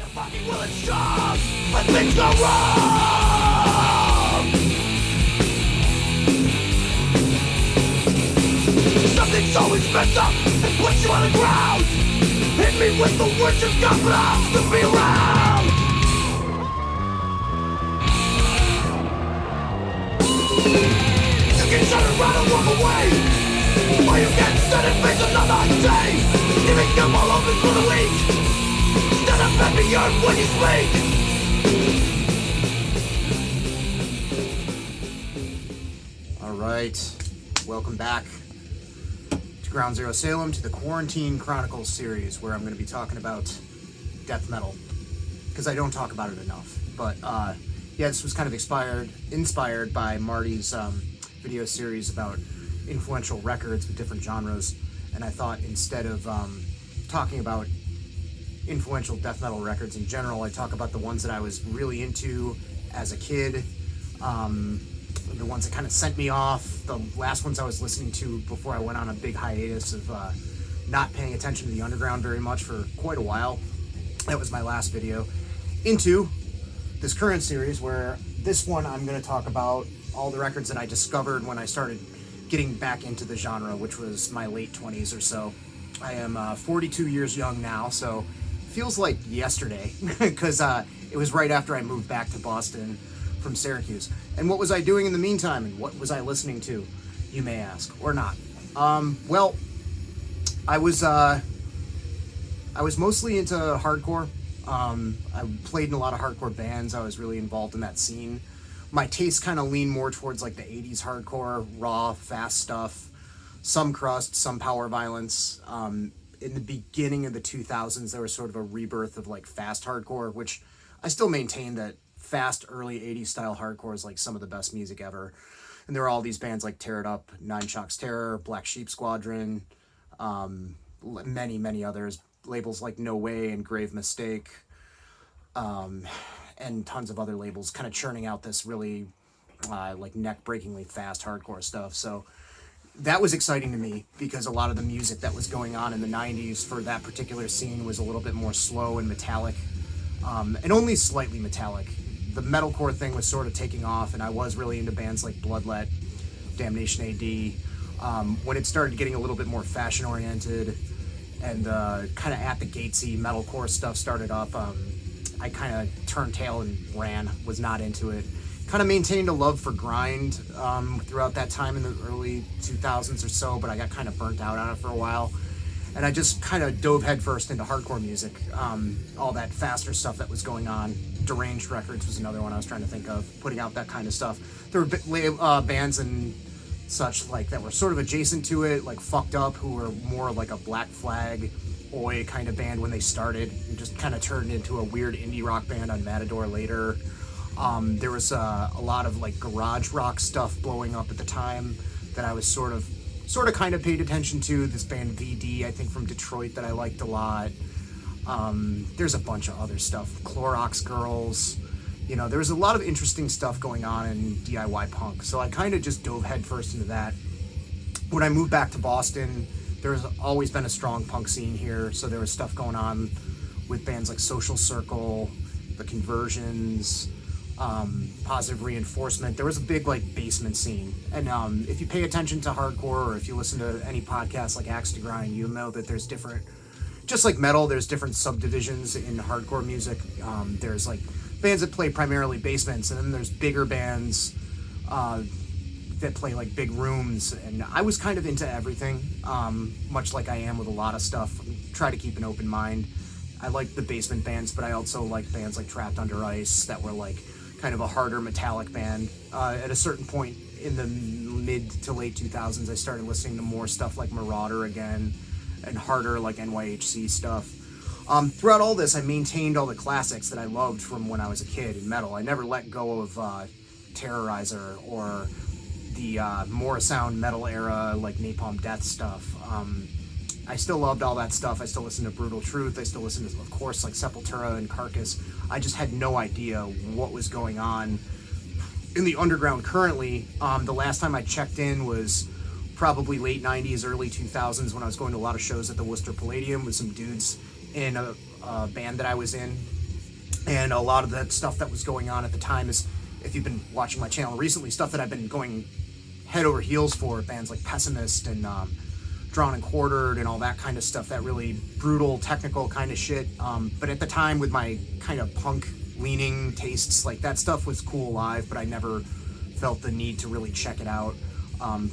fucking will and strong when things go wrong. Something's always messed up and puts you on the ground. Hit me with the words you've got plans to be around. You can turn around and walk away, or you can stand and face another day. Giving up all open for the weak. Stand up and be heard when you speak. Alright, welcome back to Ground Zero Salem, to the Quarantine Chronicles series, where I'm going to be talking about death metal, because I don't talk about it enough. But yeah, this was kind of inspired by Marty's video series about influential records with different genres, and I thought instead of talking about influential death metal records in general, I talk about the ones that I was really into as a kid, the ones that kind of sent me off, the last ones I was listening to before I went on a big hiatus of not paying attention to the underground very much for quite a while. That was my last video. Into this current series, where this one I'm going to talk about all the records that I discovered when I started getting back into the genre, which was my late 20s or so. I am 42 years young now, so feels like yesterday, because it was right after I moved back to Boston from Syracuse. And what was I doing in the meantime, and what was I listening to, you may ask, or not? Well, I was mostly into hardcore. I played in a lot of hardcore bands. I was really involved in that scene. My tastes kind of lean more towards like the 80s hardcore, raw, fast stuff, some crust, some power violence. In the beginning of the 2000s, there was sort of a rebirth of like fast hardcore, which I still maintain that fast early 80s style hardcore is like some of the best music ever. And there were all these bands like Tear It Up, Nine Shocks Terror, Black Sheep Squadron, many others, labels like No Way and Grave Mistake, and tons of other labels kind of churning out this really like neck-breakingly fast hardcore stuff. So that was exciting to me, because a lot of the music that was going on in the 90s for that particular scene was a little bit more slow and metallic, and only slightly metallic. The metalcore thing was sort of taking off, and I was really into bands like Bloodlet, Damnation AD. When it started getting a little bit more fashion-oriented and kind of at the gatesy metalcore stuff started up, I kind of turned tail and ran, was not into it. Kind of maintained a love for grind throughout that time in the early 2000s or so, but I got kind of burnt out on it for a while. And I just kind of dove headfirst into hardcore music, all that faster stuff that was going on. Deranged Records was another one I was trying to think of, putting out that kind of stuff. There were bands and such like that were sort of adjacent to it, like Fucked Up, who were more like a Black Flag, oi kind of band when they started, and just kind of turned into a weird indie rock band on Matador later. There was a lot of like garage rock stuff blowing up at the time that I was sort of kind of paid attention to. This band VD, I think from Detroit, that I liked a lot. There's a bunch of other stuff. Clorox Girls, you know, there was a lot of interesting stuff going on in DIY punk. So I kind of just dove headfirst into that. When I moved back to Boston, there's always been a strong punk scene here. So there was stuff going on with bands like Social Circle, The Conversions, Positive Reinforcement. There was a big like basement scene, and if you pay attention to hardcore, or if you listen to any podcasts like Axe to Grind, you'll know that there's different, just like metal, there's different subdivisions in hardcore music. There's like bands that play primarily basements, and then there's bigger bands that play like big rooms, and I was kind of into everything, much like I am with a lot of stuff. Try to keep an open mind. I like the basement bands, but I also like bands like Trapped Under Ice that were like kind of a harder metallic band. At a certain point in the mid to late 2000s, I started listening to more stuff like Marauder again, and harder like NYHC stuff. Throughout all this, I maintained all the classics that I loved from when I was a kid in metal. I never let go of Terrorizer or the Morrisound metal era, like Napalm Death stuff. I still loved all that stuff. I still listened to Brutal Truth. I still listened to, of course, like Sepultura and Carcass. I just had no idea what was going on in the underground currently. The last time I checked in was probably late 90s, early 2000s, when I was going to a lot of shows at the Worcester Palladium with some dudes in a band that I was in And a lot of that stuff that was going on at the time is, if you've been watching my channel recently, stuff that I've been going head over heels for, bands like Pessimist and Drawn and Quartered and all that kind of stuff, that really brutal, technical kind of shit. But at the time, with my kind of punk-leaning tastes, like, that stuff was cool live, but I never felt the need to really check it out.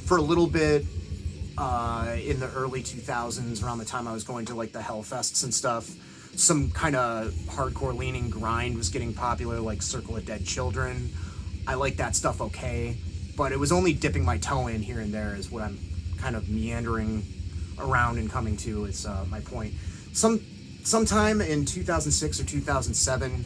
For a little bit, in the early 2000s, around the time I was going to, like, the Hellfests and stuff, some kind of hardcore-leaning grind was getting popular, like Circle of Dead Children. I like that stuff okay, but it was only dipping my toe in here and there is what I'm kind of meandering around and coming to, is my point. Sometime in 2006 or 2007,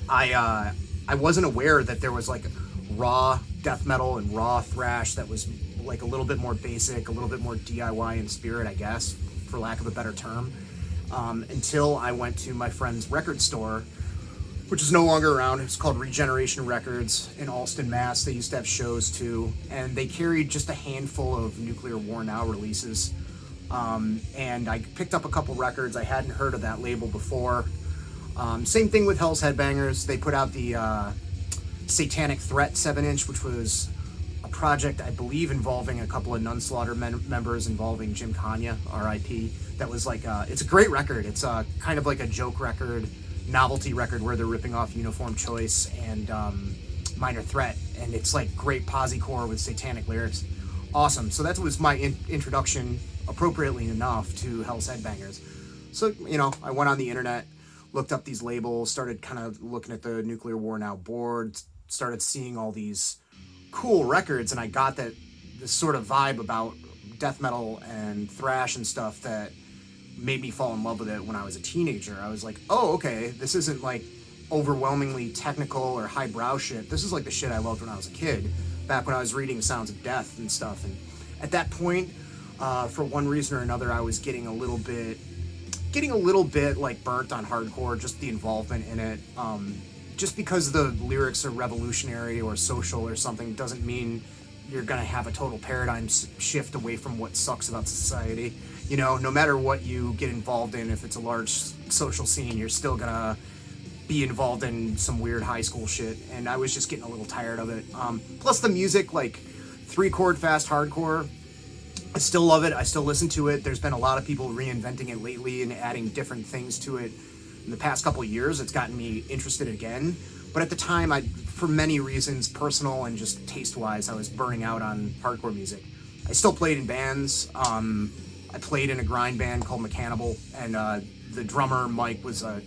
I wasn't aware that there was, like, raw death metal and raw thrash that was, like, a little bit more basic, a little bit more DIY in spirit, I guess, for lack of a better term, until I went to my friend's record store, which is no longer around. It's called Regeneration Records in Allston, Mass. They used to have shows too, and they carried just a handful of Nuclear War Now releases. And I picked up a couple records. I hadn't heard of that label before. Same thing with Hell's Headbangers. They put out the Satanic Threat 7-inch, which was a project, I believe, involving a couple of Nunslaughter members, involving Jim Kanya, R.I.P. That was like, it's a great record. It's kind of like a joke record, novelty record, where they're ripping off Uniform Choice and Minor Threat, and it's like great posi-core with satanic lyrics. Awesome. So that was my introduction, appropriately enough, to Hell's Headbangers. So, you know, I went on the internet, looked up these labels, started kind of looking at the Nuclear War Now board, started seeing all these cool records, and I got that this sort of vibe about death metal and thrash and stuff that made me fall in love with it when I was a teenager. I was like, oh, okay, this isn't like overwhelmingly technical or highbrow shit. This is like the shit I loved when I was a kid, back when I was reading Sounds of Death and stuff. And at that point, for one reason or another, I was getting a little bit like burnt on hardcore, just the involvement in it. Just because the lyrics are revolutionary or social or something doesn't mean you're gonna have a total paradigm shift away from what sucks about society. You know, no matter what you get involved in, if it's a large social scene, you're still gonna be involved in some weird high school shit, and I was just getting a little tired of it. Plus the music, like 3-chord fast hardcore, I still love it. I still listen to it. There's been a lot of people reinventing it lately and adding different things to it. In the past couple of years, it's gotten me interested again. But at the time, for many reasons, personal and just taste-wise, I was burning out on hardcore music. I still played in bands. I played in a grind band called Mechanable, and the drummer, Mike, was a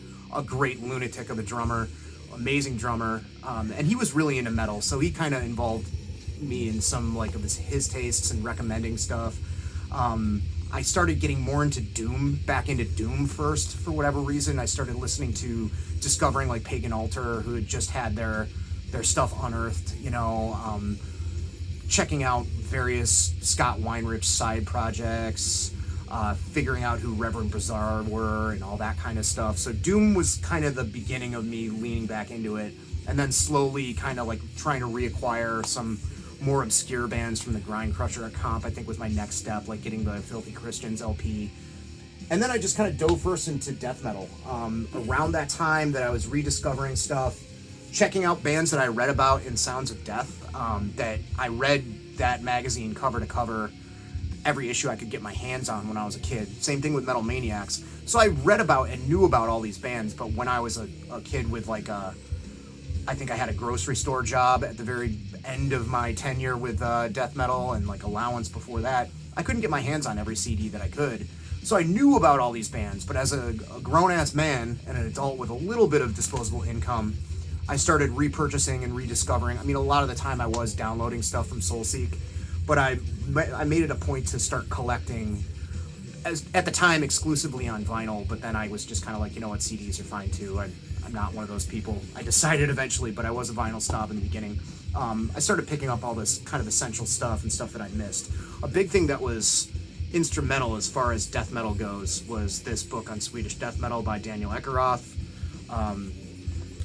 great lunatic of a drummer, amazing drummer, and he was really into metal, so he kind of involved me in some like of his tastes and recommending stuff. I started getting more into Doom, back into Doom first, for whatever reason. I started discovering like Pagan Altar, who had just had their stuff unearthed, you know, checking out various Scott Weinrich side projects, figuring out who Reverend Bizarre were and all that kind of stuff. So Doom was kind of the beginning of me leaning back into it, and then slowly kind of like trying to reacquire some more obscure bands from the Grind Crusher comp, I think, was my next step, like getting the Filthy Christians LP. And then I just kind of dove first into death metal. Around that time that I was rediscovering stuff, checking out bands that I read about in Sounds of Death, that I read that magazine cover to cover, every issue I could get my hands on when I was a kid. Same thing with Metal Maniacs. So I read about and knew about all these bands, but when I was a kid with like I think I had a grocery store job at the very end of my tenure with death metal, and like allowance before that, I couldn't get my hands on every CD that I could. So I knew about all these bands, but as a grown-ass man and an adult with a little bit of disposable income, I started repurchasing and rediscovering. I mean, a lot of the time I was downloading stuff from Soulseek, but I made it a point to start collecting, at the time exclusively on vinyl, but then I was just kind of like, you know what, CDs are fine too. I'm not one of those people. I decided eventually, but I was a vinyl snob in the beginning. I started picking up all this kind of essential stuff and stuff that I missed. A big thing that was instrumental as far as death metal goes was this book on Swedish death metal by Daniel Eckeroth.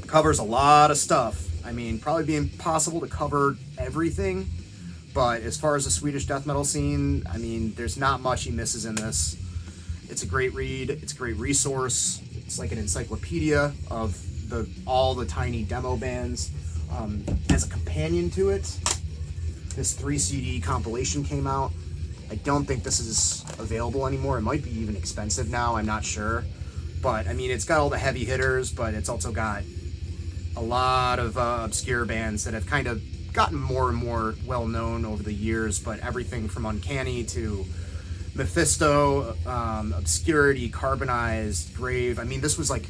Covers a lot of stuff. I mean, probably be impossible to cover everything, but as far as the Swedish death metal scene, I mean, there's not much he misses in this. It's a great read. It's a great resource. It's like an encyclopedia of all the tiny demo bands. As a companion to it, this 3 CD compilation came out. I don't think this is available anymore. It might be even expensive now, I'm not sure. But I mean, it's got all the heavy hitters, but it's also got a lot of obscure bands that have kind of gotten more and more well known over the years. But everything from Uncanny to Mephisto, Obscurity, Carbonized, Grave. I mean, this was like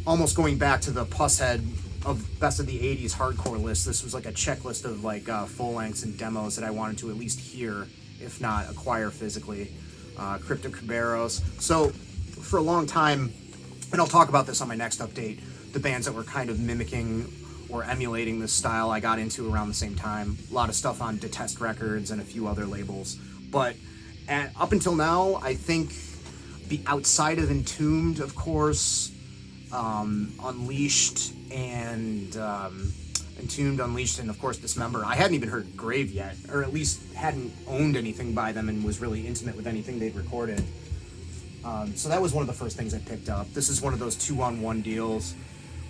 almost going back to the Pusshead of best of the 80s hardcore list. This was like a checklist of like full lengths and demos that I wanted to at least hear, if not acquire physically. Cryptic Caballeros. So for a long time, and I'll talk about this on my next update, the bands that were kind of mimicking or emulating this style I got into around the same time. A lot of stuff on Detest Records and a few other labels. But up until now, I think outside of Entombed, of course, Unleashed, and Entombed, Unleashed, and of course Dismember. I hadn't even heard Grave yet, or at least hadn't owned anything by them and was really intimate with anything they'd recorded. So that was one of the first things I picked up. This is one of those 2-on-1 deals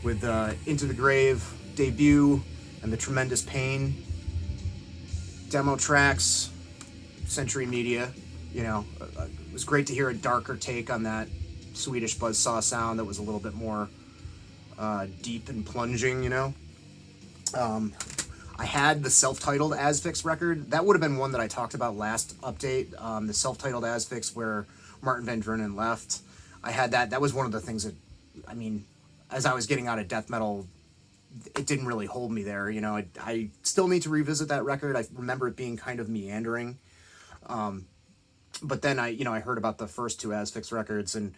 with Into the Grave debut and The Tremendous Pain demo tracks, Century Media. You know, it was great to hear a darker take on that Swedish buzzsaw sound that was a little bit more deep and plunging, you know. I had the self-titled Asphyx record. That would have been one that I talked about last update, the self-titled Asphyx where Martin Van Drunen left. I had that. That was one of the things that, I mean, as I was getting out of death metal, it didn't really hold me there. You know, I still need to revisit that record. I remember it being kind of meandering. But then I heard about the first 2 Asphyx records, and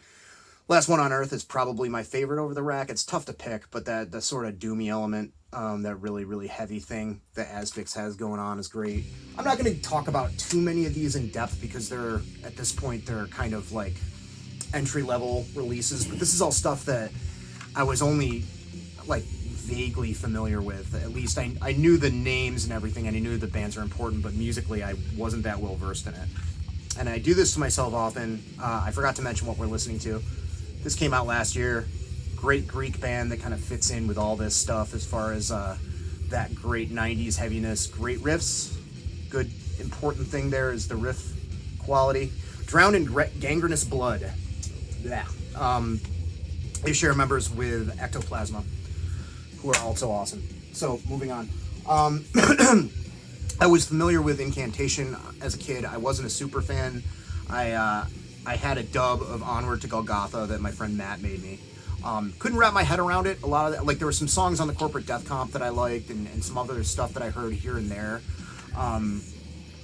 Last One on Earth is probably my favorite over the rack. It's tough to pick, but the sort of doomy element, that really, really heavy thing that Asphyx has going on is great. I'm not going to talk about too many of these in depth because at this point, they're kind of like entry-level releases, but this is all stuff that I was only like vaguely familiar with. At least I knew the names and everything, and I knew the bands are important, but musically I wasn't that well versed in it. And I do this to myself often. I forgot to mention what we're listening to. This came out last year. Great Greek band that kind of fits in with all this stuff as far as that great 90s heaviness. Great riffs. Good important thing there is the riff quality. Drowned in Gangrenous Blood. Yeah. They share members with Ectoplasma, who are also awesome. So, moving on. I was familiar with Incantation as a kid. I wasn't a super fan. I had a dub of Onward to Golgotha that my friend Matt made me. Couldn't wrap my head around it. A lot of that, like there were some songs on the Corporate Death Comp that I liked, and some other stuff that I heard here and there.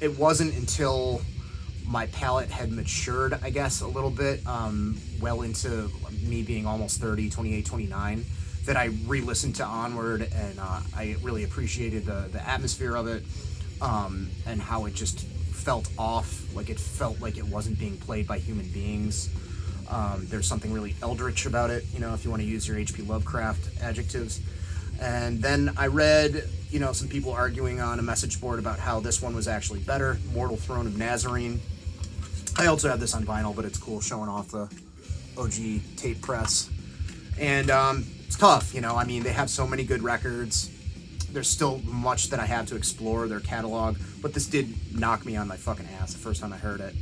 It wasn't until my palate had matured, I guess, a little bit, well into me being almost 30, 28, 29, that I re-listened to Onward, and I really appreciated the atmosphere of it, and how it just felt off, like it felt like it wasn't being played by human beings. There's something really eldritch about it, you know, if you want to use your H.P. Lovecraft adjectives. And then I read, you know, some people arguing on a message board about how this one was actually better, Mortal Throne of Nazarene. I also have this on vinyl, but it's cool showing off the OG tape press. And it's tough, you know, I mean, they have so many good records. There's still much that I have to explore, their catalog, but this did knock me on my fucking ass the first time I heard it,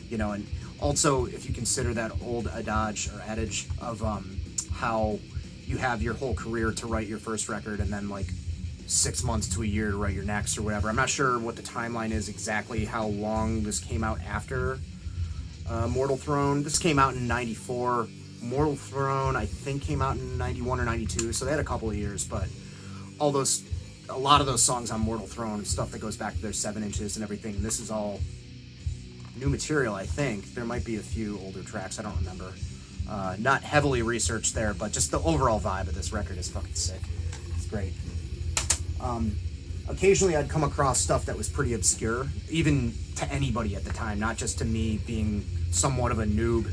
you know. And also, if you consider that old adage of how you have your whole career to write your first record and then like 6 months to a year to write your next or whatever. I'm not sure what the timeline is exactly, how long this came out after Mortal Throne. This came out in 94. Mortal Throne, I think, came out in 91 or 92, so they had a couple of years, but a lot of those songs on Mortal Throne, stuff that goes back to their 7 inches and everything, this is all new material, I think. There might be a few older tracks, I don't remember. Not heavily researched there, but just the overall vibe of this record is fucking sick. It's great. Occasionally I'd come across stuff that was pretty obscure, even to anybody at the time, not just to me being somewhat of a noob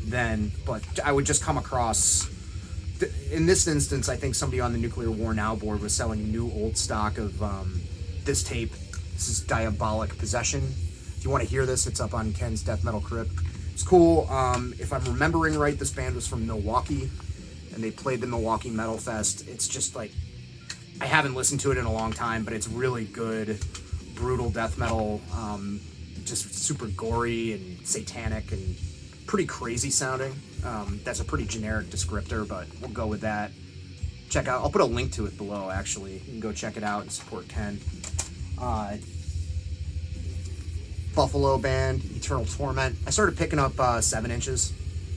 then, but I would just come across... In this instance, I think somebody on the Nuclear War Now board was selling new old stock of this tape. This is Diabolic Possession. If you want to hear this, it's up on Ken's Death Metal Crypt. It's cool. If I'm remembering right, this band was from Milwaukee, and they played the Milwaukee Metal Fest. It's just like, I haven't listened to it in a long time, but it's really good, brutal death metal, just super gory and satanic and pretty crazy sounding. That's a pretty generic descriptor, but we'll go with that. Check out, I'll put a link to it below, actually. You can go check it out and support Ken. Buffalo band, Eternal Torment. I started picking up 7 inches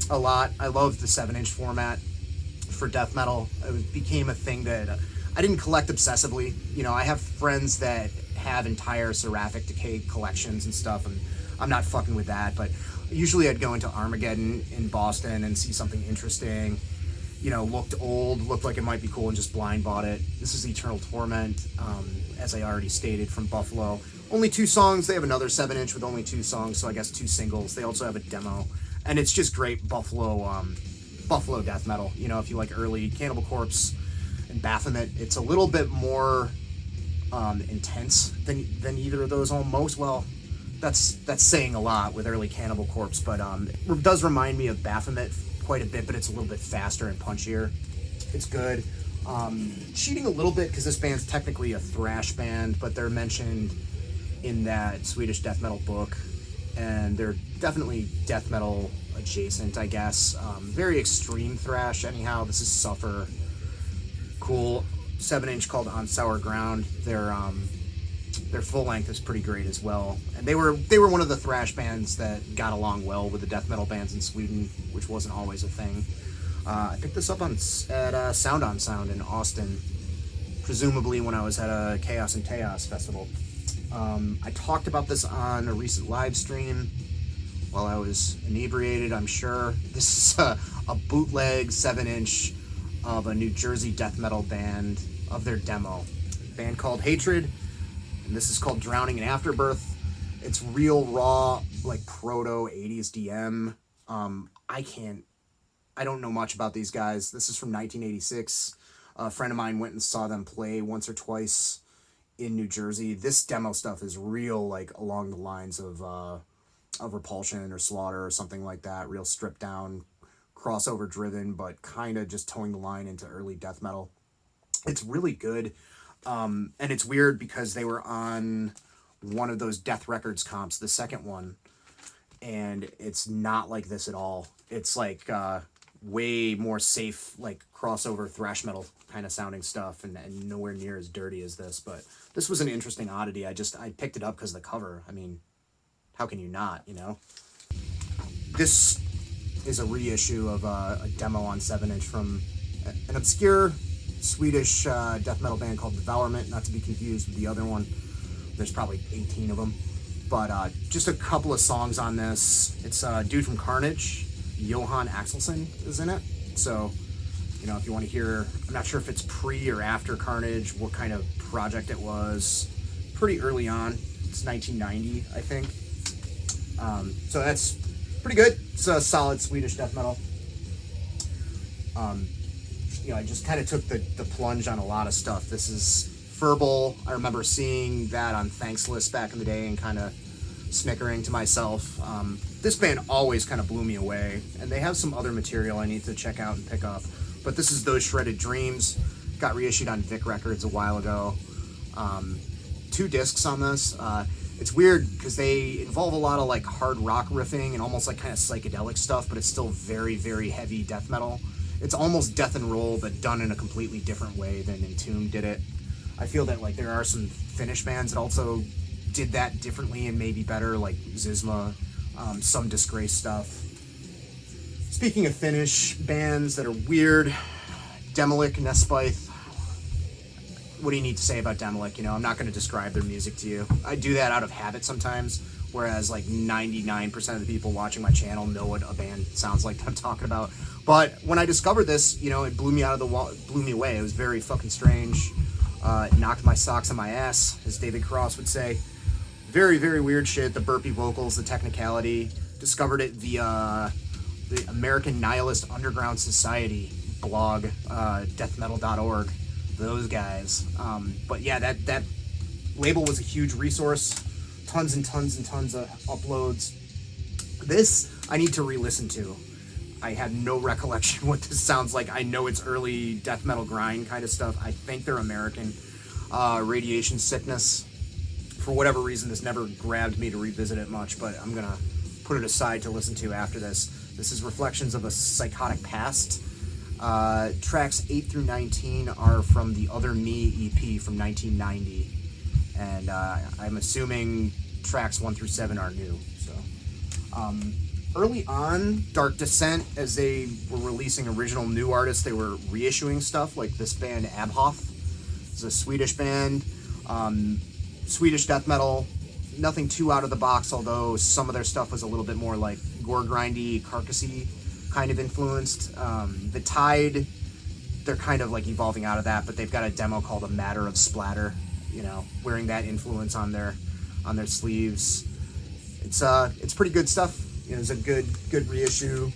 a lot. I love the 7-inch format for death metal. It became a thing that I didn't collect obsessively. You know, I have friends that have entire Seraphic Decay collections and stuff, and I'm not fucking with that, but usually I'd go into Armageddon in Boston and see something interesting, you know, looked old, looked like it might be cool, and just blind bought it. This is Eternal Torment, as I already stated, from Buffalo. Only 2 songs. They have another 7-inch with only 2 songs, so I guess 2 singles. They also have a demo, and it's just great Buffalo death metal. You know, if you like early Cannibal Corpse and Baphomet, it's a little bit more intense than either of those almost. Well, that's saying a lot with early Cannibal Corpse, but it does remind me of Baphomet quite a bit, but it's a little bit faster and punchier. It's good. Cheating a little bit because this band's technically a thrash band, but they're mentioned in that Swedish death metal book, and they're definitely death metal adjacent, I guess. Very extreme thrash. Anyhow, this is Suffer. Cool 7-inch called On Sour Ground. Their full length is pretty great as well, and they were one of the thrash bands that got along well with the death metal bands in Sweden, which wasn't always a thing. I picked this up at Sound on Sound in Austin, presumably when I was at a Chaos and Chaos festival. I talked about this on a recent live stream while I was inebriated, I'm sure. This is a bootleg 7-inch of a New Jersey death metal band of their demo. Band called Hatred, and this is called Drowning in Afterbirth. It's real raw, like proto 80s DM. I don't know much about these guys. This is from 1986. A friend of mine went and saw them play once or twice in New Jersey. This demo stuff is real, like along the lines of Repulsion or Slaughter or something like that. Real stripped down, crossover driven, but kind of just towing the line into early death metal. It's really good. And it's weird because they were on one of those Death Records comps, the second one, and it's not like this at all. It's like way more safe, like crossover thrash metal kind of sounding stuff, and nowhere near as dirty as this. But this was an interesting oddity. I picked it up because of the cover. I mean, how can you not, you know? This is a reissue of a demo on 7-inch from an obscure Swedish death metal band called Devourment, not to be confused with the other one. There's probably 18 of them. But just a couple of songs on this. It's a dude from Carnage, Johan Axelsson, is in it. So, you know, if you want to hear, I'm not sure if it's pre or after Carnage, what kind of project it was. Pretty early on. It's 1990, I think. So that's pretty good. It's a solid Swedish death metal. You know, I just kind of took the plunge on a lot of stuff. This is Furball. I remember seeing that on Thanksless back in the day and kind of snickering to myself. This band always kind of blew me away, and they have some other material I need to check out and pick up. But this is Those Shredded Dreams. Got reissued on Vic Records a while ago. 2 discs on this. It's weird because they involve a lot of like hard rock riffing and almost like kind of psychedelic stuff, but it's still very, very heavy death metal. It's almost death and roll, but done in a completely different way than Entombed did it. I feel that like there are some Finnish bands that also did that differently and maybe better, like Zizma, some Disgrace stuff. Speaking of Finnish bands that are weird, Demolik, Nespithe. What do you need to say about Demolik? You know, I'm not going to describe their music to you. I do that out of habit sometimes, whereas like 99% of the people watching my channel know what a band sounds like that I'm talking about. But when I discovered this, you know, it blew me out of the wall, blew me away. It was very fucking strange. It knocked my socks on my ass, as David Cross would say. Very, very weird shit. The burpy vocals, the technicality. Discovered it via the American Nihilist Underground Society blog, deathmetal.org. Those guys. But yeah, that label was a huge resource. Tons and tons and tons of uploads. This, I need to re-listen to. I had no recollection what this sounds like. I know it's early death metal grind kind of stuff. I think they're American. Radiation Sickness. For whatever reason, this never grabbed me to revisit it much, but I'm gonna put it aside to listen to after this. This is Reflections of a Psychotic Past. Tracks 8 through 19 are from the Other Me EP from 1990, and I'm assuming tracks 1 through 7 are new. So, early on, Dark Descent, as they were releasing original new artists, they were reissuing stuff like this band Abattoir. It's a Swedish band, Swedish death metal. Nothing too out of the box, although some of their stuff was a little bit more like gore grindy, carcassy kind of influenced. The Tide, they're kind of like evolving out of that, but they've got a demo called A Matter of Splatter, you know, wearing that influence on their sleeves. It's pretty good stuff. You know, it's a good reissue.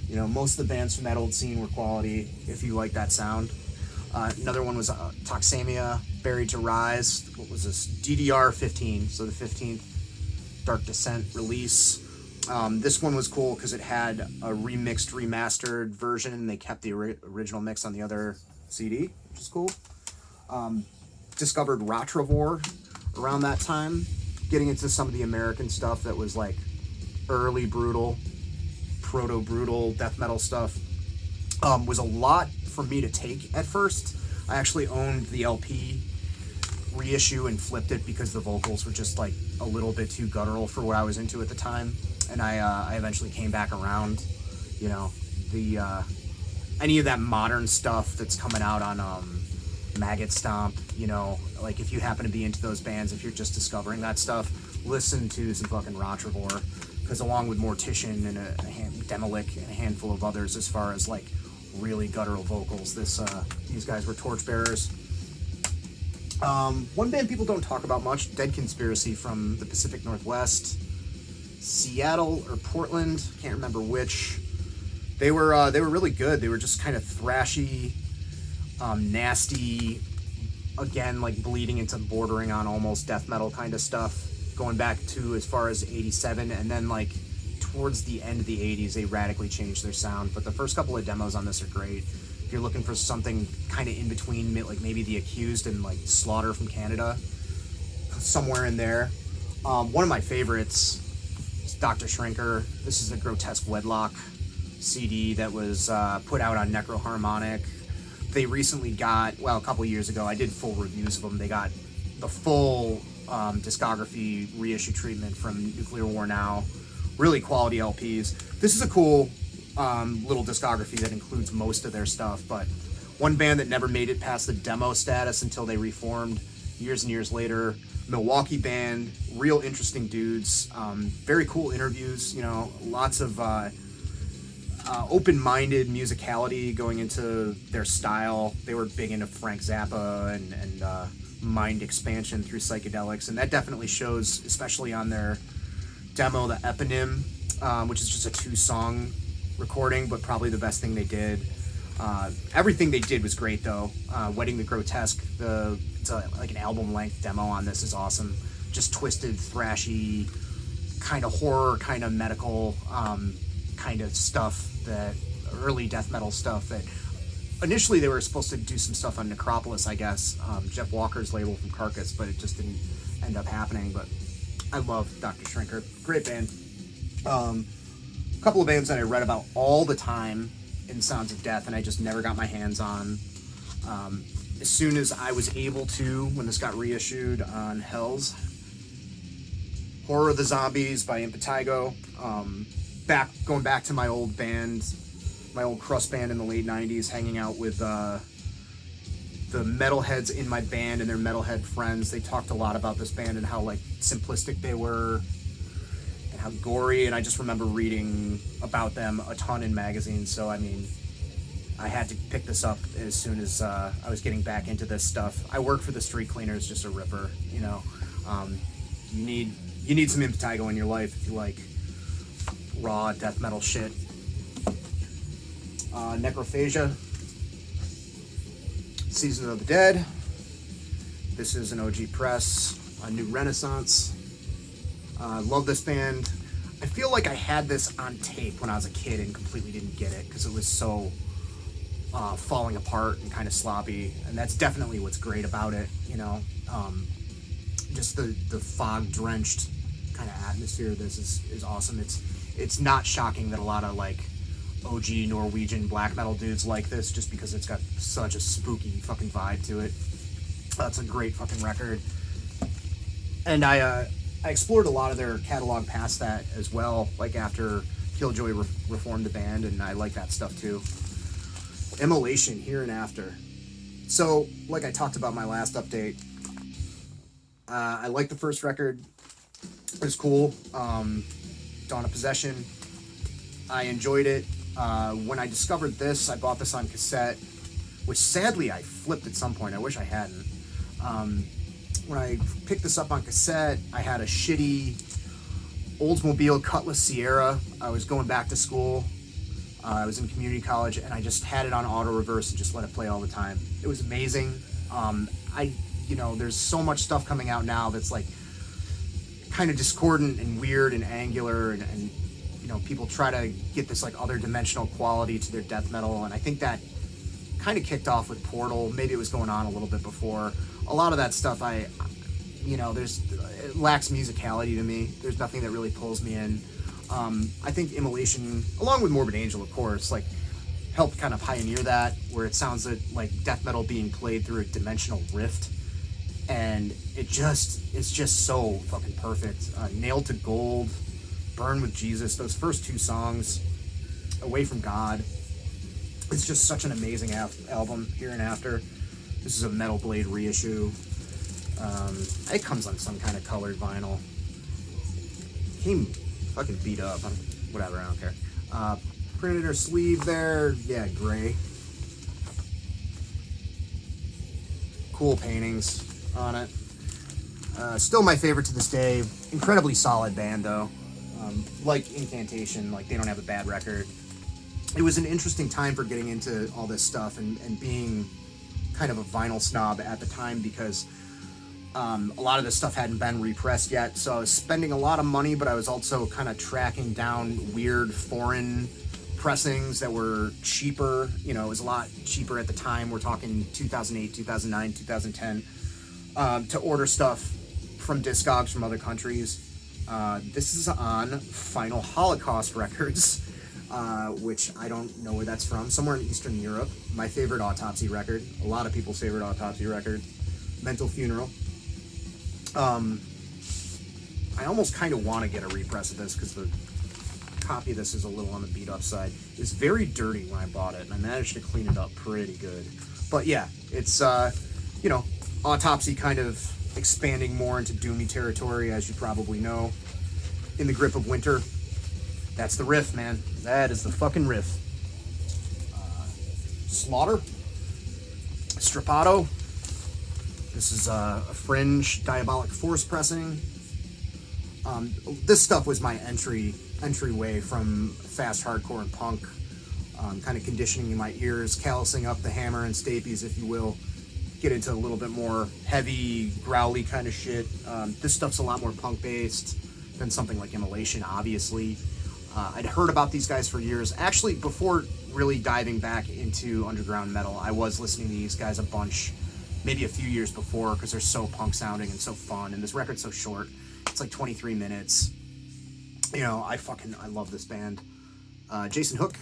You know, most of the bands from that old scene were quality if you like that sound. Another one was Toxemia, Buried to Rise. What was this? DDR 15, so the 15th Dark Descent release. This one was cool because it had a remixed, remastered version, and they kept the original mix on the other CD, which is cool. Discovered Ratravor around that time, getting into some of the American stuff that was like early brutal, proto-brutal death metal stuff. Was a lot for me to take at first. I actually owned the LP reissue and flipped it because the vocals were just like a little bit too guttural for what I was into at the time, and I eventually came back around. You know, the any of that modern stuff that's coming out on Maggot Stomp, you know, like if you happen to be into those bands, if you're just discovering that stuff, listen to some fucking Ratravor, because along with Mortician and Demolic and a handful of others, as far as like really guttural vocals, these guys were torchbearers. One band people don't talk about much, Dead Conspiracy from the Pacific Northwest, Seattle or Portland, can't remember which. They were really good. They were just kind of thrashy, nasty, again, like bleeding into bordering on almost death metal kind of stuff, going back to as far as 87, and then like towards the end of the 80s they radically changed their sound. But the first couple of demos on this are great. If you're looking for something kind of in between, like maybe The Accused and like Slaughter from Canada, somewhere in there. One of my favorites is Dr. Shrinker. This is a Grotesque Wedlock CD that was put out on Necroharmonic. They recently got, well, a couple years ago, I did full reviews of them. They got the full discography reissue treatment from Nuclear War Now. Really quality LPs. This is a cool little discography that includes most of their stuff, but one band that never made it past the demo status until they reformed years and years later, Milwaukee band, real interesting dudes, very cool interviews, you know, lots of open-minded musicality going into their style. They were big into Frank Zappa and mind expansion through psychedelics, and that definitely shows, especially on their demo, the Eponym, which is just a 2-song recording, but probably the best thing they did. Everything they did was great, though. Wedding the Grotesque, it's like an album-length demo on this, is awesome. Just twisted, thrashy, kind of horror, kind of medical, kind of stuff, that early death metal stuff that initially they were supposed to do some stuff on Necropolis, I guess, Jeff Walker's label from Carcass, but it just didn't end up happening. But I love Dr. Shrinker. Great band. A couple of bands that I read about all the time in Sounds of Death and I just never got my hands on. As soon as I was able to, when this got reissued on Hells, Horror of the Zombies by Impetigo. Going back to my old band, my old crust band in the late 90s, hanging out with the metalheads in my band and their metalhead friends. They talked a lot about this band and how like simplistic they were and how gory, and I just remember reading about them a ton in magazines. So I mean, I had to pick this up as soon as I was getting back into this stuff. I work for the Street Cleaners, just a ripper, you know. You need some Impetigo in your life if you like raw death metal shit. Necrophagia, Season of the Dead. This is an OG press, a new renaissance. Love this band. I feel like I had this on tape when I was a kid and completely didn't get it because it was so falling apart and kind of sloppy, and that's definitely what's great about it, you know. Just the fog drenched kind of atmosphere of this is awesome. It's not shocking that a lot of like OG Norwegian black metal dudes like this, just because it's got such a spooky fucking vibe to it. That's a great fucking record. And I explored a lot of their catalog past that as well, like after Killjoy reformed the band, and I like that stuff too. Emulation, Here and After. So, like I talked about my last update, I liked the first record. It was cool. Dawn of Possession. I enjoyed it. When I discovered this, I bought this on cassette, which sadly I flipped at some point. I wish I hadn't. When I picked this up on cassette, I had a shitty Oldsmobile Cutlass Sierra. I was going back to school. I was in community college, and I just had it on auto reverse and just let it play all the time. It was amazing. There's so much stuff coming out now that's like kind of discordant and weird and angular, and people try to get this like other dimensional quality to their death metal, and I think that kind of kicked off with Portal. Maybe it was going on a little bit before. A lot of that stuff, it lacks musicality to me. There's nothing that really pulls me in. I think Immolation, along with Morbid Angel, of course, like helped kind of pioneer that, where it sounds like death metal being played through a dimensional rift, and it's just so fucking perfect. Nailed to Gold, Burn with Jesus, those first two songs, Away from God. It's just such an amazing album, Here and After. This is a Metal Blade reissue. It comes on some kind of colored vinyl. Came fucking beat up. Whatever, I don't care. Printed her sleeve there. Yeah, gray. Cool paintings on it. Still my favorite to this day. Incredibly solid band, though. Like Incantation, like they don't have a bad record. It was an interesting time for getting into all this stuff and being kind of a vinyl snob at the time, because a lot of this stuff hadn't been repressed yet, so I was spending a lot of money, but I was also kind of tracking down weird foreign pressings that were cheaper. It was a lot cheaper at the time. We're talking 2008, 2009, 2010, to order stuff from Discogs from other countries. This is on Final Holocaust Records, which I don't know where that's from. Somewhere in Eastern Europe. My favorite Autopsy record. A lot of people's favorite Autopsy record. Mental Funeral. I almost kind of want to get a repress of this because the copy of this is a little on the beat up side. It was very dirty when I bought it, and I managed to clean it up pretty good. But yeah, it's, Autopsy kind of expanding more into doomy territory, as you probably know. In the Grip of Winter. That's the riff, man. That is the fucking riff. Slaughter. Strapato. This is a Fringe Diabolic Force pressing. This stuff was my entryway from fast hardcore and punk. Kind of conditioning my ears, callousing up the hammer and stapies, if you will. Get into a little bit more heavy, growly kind of shit. This stuff's a lot more punk-based than something like Immolation, obviously. I'd heard about these guys for years. Actually, before really diving back into underground metal, I was listening to these guys a bunch, maybe a few years before, because they're so punk-sounding and so fun, and this record's so short. It's like 23 minutes. I love this band. Jason Hook,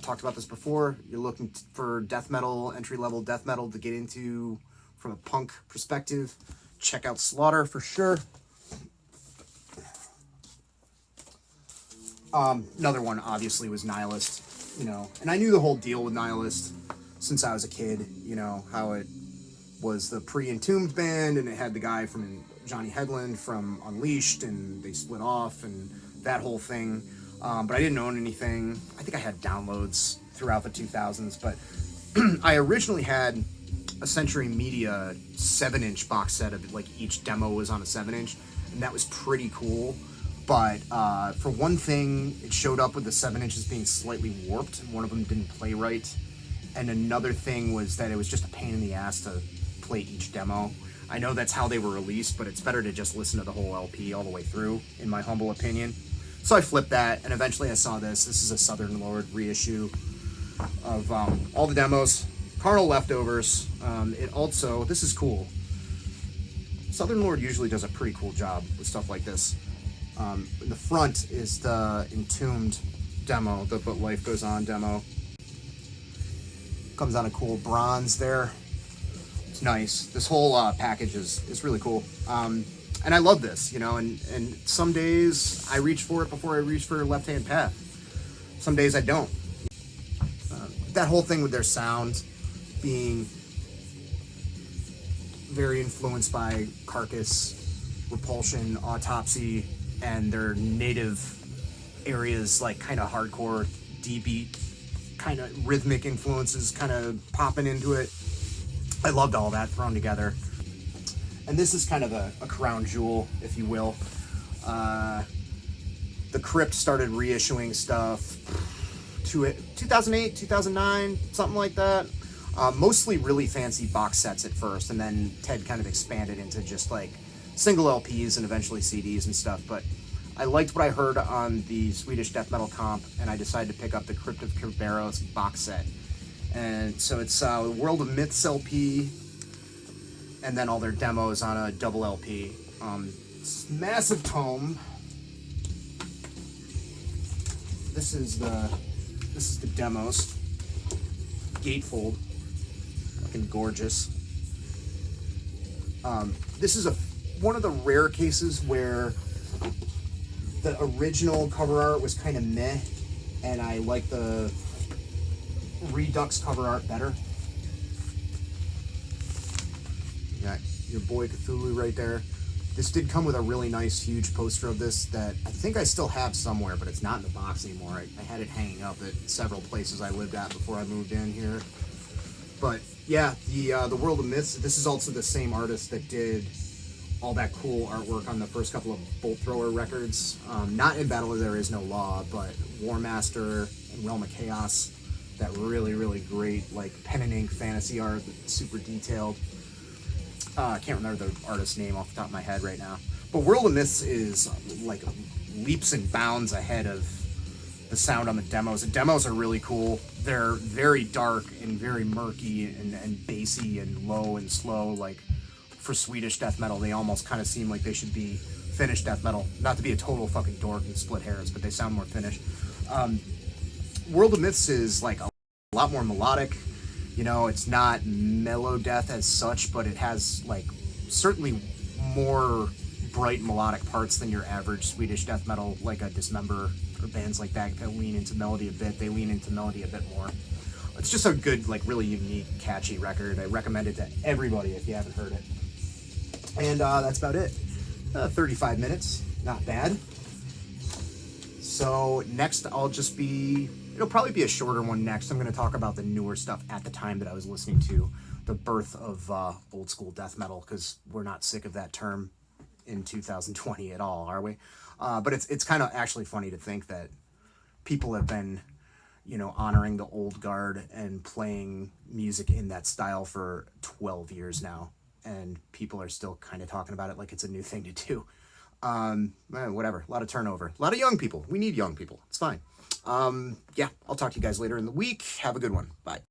talked about this before. You're looking for death metal, entry-level death metal to get into from a punk perspective. Check out Slaughter for sure. Another one, obviously, was Nihilist, and I knew the whole deal with Nihilist since I was a kid, how it was the pre-Entombed band, and it had the guy from Johnny Headland from Unleashed, and they split off, and that whole thing, but I didn't own anything. I think I had downloads throughout the 2000s, but I originally had a Century Media 7-inch box set of like each demo was on a 7-inch, and that was pretty cool. But for one thing, it showed up with the 7 inches being slightly warped. One of them didn't play right. And another thing was that it was just a pain in the ass to play each demo. I know that's how they were released, but it's better to just listen to the whole LP all the way through, in my humble opinion. So I flipped that, and eventually I saw this. This is a Southern Lord reissue of all the demos, Carnal Leftovers. It also, this is cool. Southern Lord usually does a pretty cool job with stuff like this. In the front is the Entombed demo, the But Life Goes On demo. Comes on a cool bronze there. It's nice. This whole package is really cool. And I love this, you know, and some days I reach for it before I reach for Left Hand Path. Some days I don't. That whole thing with their sound being very influenced by Carcass, Repulsion, Autopsy, and their native areas, like kind of hardcore, D-beat, kind of rhythmic influences kind of popping into it. I loved all that thrown together. And this is kind of a crown jewel, if you will. The Crypt started reissuing stuff 2008, 2009, something like that. Mostly really fancy box sets at first, and then Ted kind of expanded into just like single LPs and eventually CDs and stuff. But I liked what I heard on the Swedish death metal comp, and I decided to pick up the Crypt of Kerberos box set. And so it's World of Myths LP, and then all their demos on a double LP. It's massive tome. This is the demos. Gatefold, fucking gorgeous. This is one of the rare cases where the original cover art was kind of meh, and I like the Redux cover art better. You got your boy Cthulhu right there. This did come with a really nice, huge poster of this that I think I still have somewhere, but it's not in the box anymore. I had it hanging up at several places I lived at before I moved in here. But yeah, the World of Myths, this is also the same artist that did all that cool artwork on the first couple of Bolt Thrower records. Not In Battle There Is No Law, but War Master and Realm of Chaos. That really, really great, like, pen and ink fantasy art that's super detailed. I can't remember the artist's name off the top of my head right now. But World of Myths is like leaps and bounds ahead of the sound on the demos. The demos are really cool. They're very dark and very murky and bassy and low and slow. Like, for Swedish death metal, they almost kind of seem like they should be Finnish death metal. Not to be a total fucking dork and split hairs, but they sound more Finnish. World of Myths is like a lot more melodic. You know, it's not mellow death as such, but it has, like, certainly more bright melodic parts than your average Swedish death metal, like a Dismember or bands like that lean into melody a bit. They lean into melody a bit more. It's just a good, like, really unique, catchy record. I recommend it to everybody if you haven't heard it. And that's about it. 35 minutes, not bad. So next it'll probably be a shorter one next. I'm going to talk about the newer stuff at the time that I was listening to, the birth of old school death metal, because we're not sick of that term in 2020 at all, are we? But it's kind of actually funny to think that people have been, you know, honoring the old guard and playing music in that style for 12 years now, and people are still kind of talking about it like it's a new thing to do. Whatever, a lot of turnover, a lot of young people. We need young people. It's fine. Yeah, I'll talk to you guys later in the week. Have a good one. Bye.